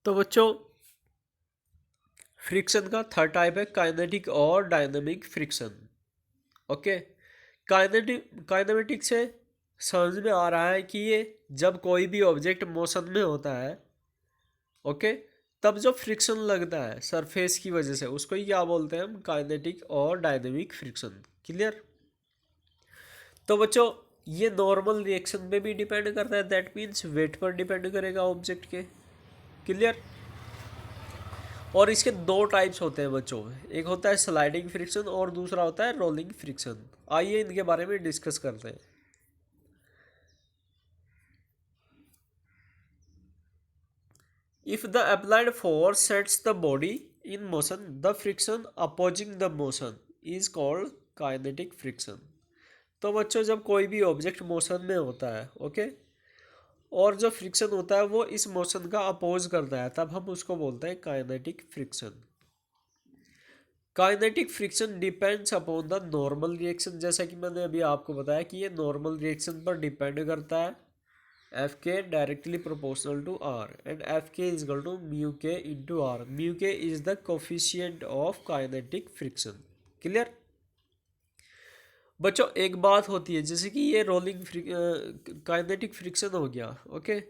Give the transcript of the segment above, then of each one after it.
तो बच्चों फ्रिक्शन का थर्ड टाइप है काइनेटिक और डायनामिक फ्रिक्शन। ओके, काइनेटिक से समझ में आ रहा है कि ये जब कोई भी ऑब्जेक्ट मोशन में होता है, ओके, तब जो फ्रिक्शन लगता है सरफेस की वजह से उसको ही क्या बोलते हैं हम, काइनेटिक और डायनामिक फ्रिक्शन। क्लियर। तो बच्चों ये नॉर्मल रिएक्शन पे भी डिपेंड करता है, दैट मीन्स वेट पर डिपेंड करेगा ऑब्जेक्ट के। क्लियर। और इसके दो टाइप्स होते हैं बच्चों, एक होता है स्लाइडिंग फ्रिक्शन और दूसरा होता है रोलिंग फ्रिक्शन। आइए इनके बारे में डिस्कस करते हैं। If the applied force sets the body in motion, the friction opposing the motion is called kinetic friction. तो बच्चों जब कोई भी ऑब्जेक्ट मोशन में होता है, ओके, और जो फ्रिक्शन होता है वो इस मोशन का अपोज करता है, तब हम उसको बोलते हैं kinetic friction. Kinetic friction depends upon the normal reaction, जैसा कि मैंने अभी आपको बताया कि ये नॉर्मल रिएक्शन पर डिपेंड करता है। F K directly proportional to R and F K is equal to mu K into R. Mu K is the coefficient of kinetic friction. Clear. बच्चों एक बात होती है, जैसे कि ये रोलिंग काइनेटिक फ्रिक्शन हो गया, ओके,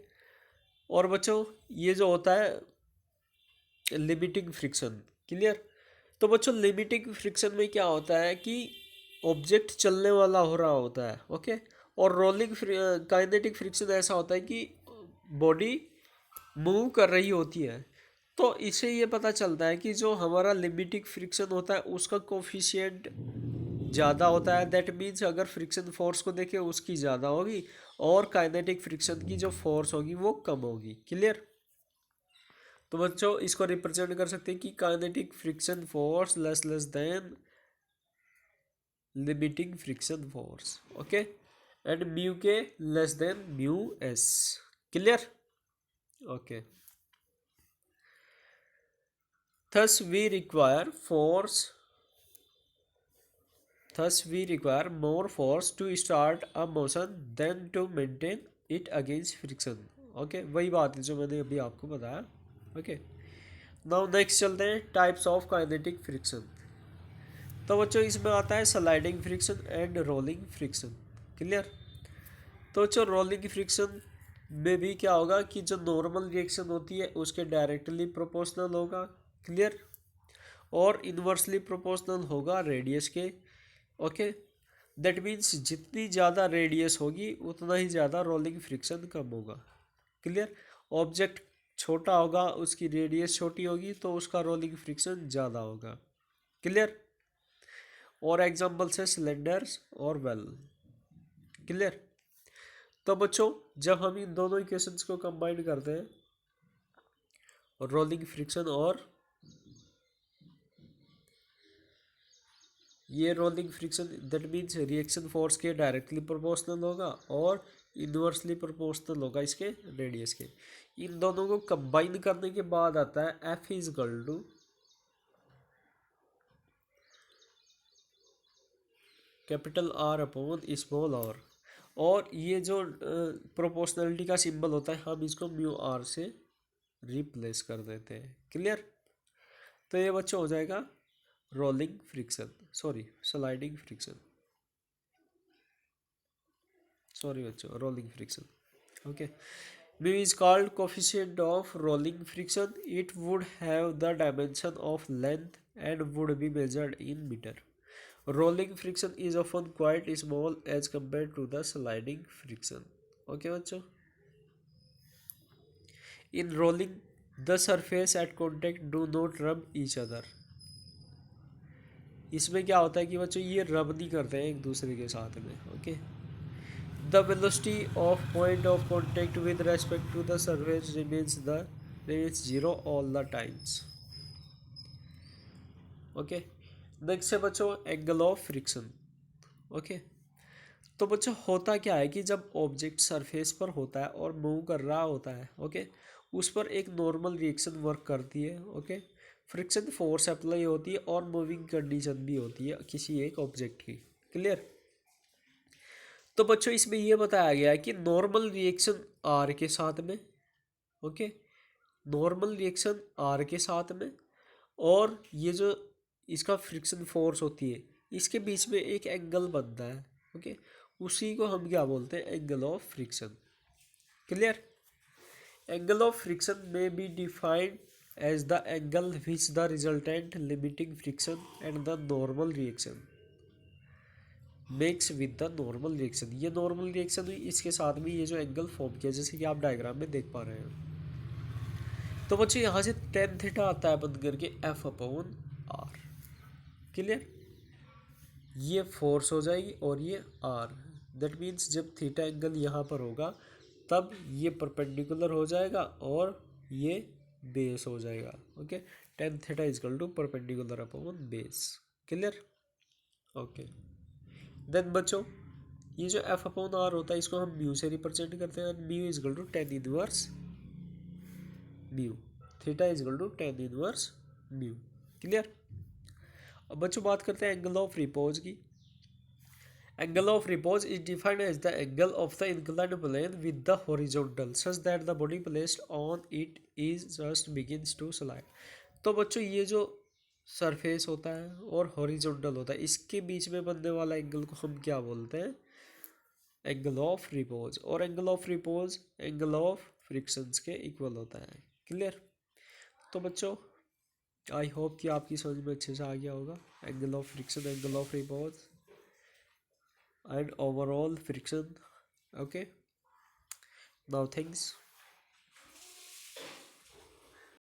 और बच्चों ये जो होता है लिमिटिंग फ्रिक्शन। क्लियर। तो बच्चों लिमिटिंग फ्रिक्शन में क्या होता है कि ऑब्जेक्ट चलने वाला हो रहा होता है, ओके, और रोलिंग काइनेटिक फ्रिक्शन ऐसा होता है कि बॉडी मूव कर रही होती है। तो इससे ये पता चलता है कि जो हमारा लिमिटिंग फ्रिक्शन होता है उसका कोफिशिएंट ज़्यादा होता है, दैट मीन्स अगर फ्रिक्शन फोर्स को देखें उसकी ज़्यादा होगी और काइनेटिक फ्रिक्शन की जो फोर्स होगी वो कम होगी। क्लियर। तो बच्चों इसको रिप्रेजेंट कर सकते हैं कि kinetic friction force less than limiting friction force, okay, and mu k less than mu s. Clear. Okay, thus we require force thus we require more force to start a motion than to maintain it against friction। Okay, वही बात है जो मैंने अभी आपको बताया। Okay, now next चलते हैं टाइप्स ऑफ काइनेटिक फ्रिक्शन। तो बच्चों इसमें आता है sliding friction and rolling friction. Clear. तो बच्चों रोलिंग फ्रिक्शन में भी क्या होगा कि जो नॉर्मल रिएक्शन होती है उसके डायरेक्टली प्रोपोर्शनल होगा। क्लियर। और इन्वर्सली प्रोपोर्शनल होगा रेडियस के। ओके, दैट मीन्स जितनी ज़्यादा रेडियस होगी उतना ही ज़्यादा रोलिंग फ्रिक्शन कम होगा। क्लियर। ऑब्जेक्ट छोटा होगा, उसकी रेडियस छोटी होगी तो उसका रोलिंग फ्रिक्शन ज़्यादा होगा। क्लियर। और एग्जांपल्स है सिलेंडर्स और वेल। क्लियर। तो बच्चों जब हम इन दोनों इक्वेशंस को कंबाइन करते हैं, रोलिंग फ्रिक्शन और ये rolling friction, that means reaction force के डायरेक्टली प्रोपोर्शनल होगा और इन्वर्सली प्रोपोर्शनल होगा इसके रेडियस के। इन दोनों को कंबाइन करने के बाद आता है F is equal to capital R upon small R. और ये जो प्रोपोर्शनलिटी का सिंबल होता है हम इसको म्यू आर से रिप्लेस कर देते हैं। क्लियर। तो ये बच्चों हो जाएगा rolling friction, sorry sliding friction, sorry बच्चों rolling friction. Okay, mu is called coefficient of rolling friction. It would have the dimension of length and would be measured in meter. Rolling friction is often quite small as compared to the sliding friction. Okay बच्चों, in rolling the surface at contact do not rub each other। इसमें क्या होता है कि बच्चों ये रब नहीं करते हैं एक दूसरे के साथ में। Okay, the velocity of point of contact with respect to the surface remains zero all the times। Okay, next है बच्चों एंगल ऑफ फ्रिक्शन। ओके, तो बच्चों होता क्या है कि जब ऑब्जेक्ट सरफेस पर होता है और मूव कर रहा होता है, ओके, उस पर एक नॉर्मल रिएक्शन वर्क करती है। ओके, फ्रिक्शन फोर्स अप्लाई होती है और मूविंग कंडीशन भी होती है किसी एक ऑब्जेक्ट की। क्लियर। तो बच्चों इसमें यह बताया गया है कि नॉर्मल रिएक्शन आर के साथ में, ओके, नॉर्मल रिएक्शन आर के साथ में, और ये जो इसका फ्रिक्शन फोर्स होती है इसके बीच में एक एंगल बनता है, ओके, उसी को हम क्या बोलते हैं, angle of friction. Clear? Angle of friction may be defined as the angle which the resultant limiting friction and the normal reaction makes with the normal reaction. ये नॉर्मल रिएक्शन हुई, इसके साथ में ये जो एंगल फॉर्म किया, जैसे कि आप डायग्राम में देख पा रहे हैं। तो बच्चों यहाँ से टेन थीटा आता है बंद करके एफ अपॉन आर। क्लियर? ये फोर्स हो जाएगी और ये आर, दैट मीन्स जब थीटा एंगल यहाँ पर होगा तब ये परपेंडिकुलर हो जाएगा और ये बेस हो जाएगा। Okay, tan theta is equal to perpendicular upon base. Clear? Okay, then बच्चों ये जो एफ अपॉन आर होता है इसको हम म्यू से रिप्रेजेंट करते हैं। Mu is equal to tan inverse mu, theta is equal to tan inverse mu. Clear? अब बच्चों बात करते हैं एंगल ऑफ रिपोज की। Angle of repose is defined as the angle of the inclined plane with the horizontal such that the body placed on it is just begins to slide। तो बच्चों ये जो सरफेस होता है और horizontal होता है इसके बीच में बनने वाला एंगल को हम क्या बोलते हैं, एंगल ऑफ रिपोज। और angle of repose angle of frictions के इक्वल होता है। क्लियर? तो बच्चों आई होप कि आपकी समझ में अच्छे से आ गया होगा angle of friction, angle of repose and overall friction। Okay, now thanks.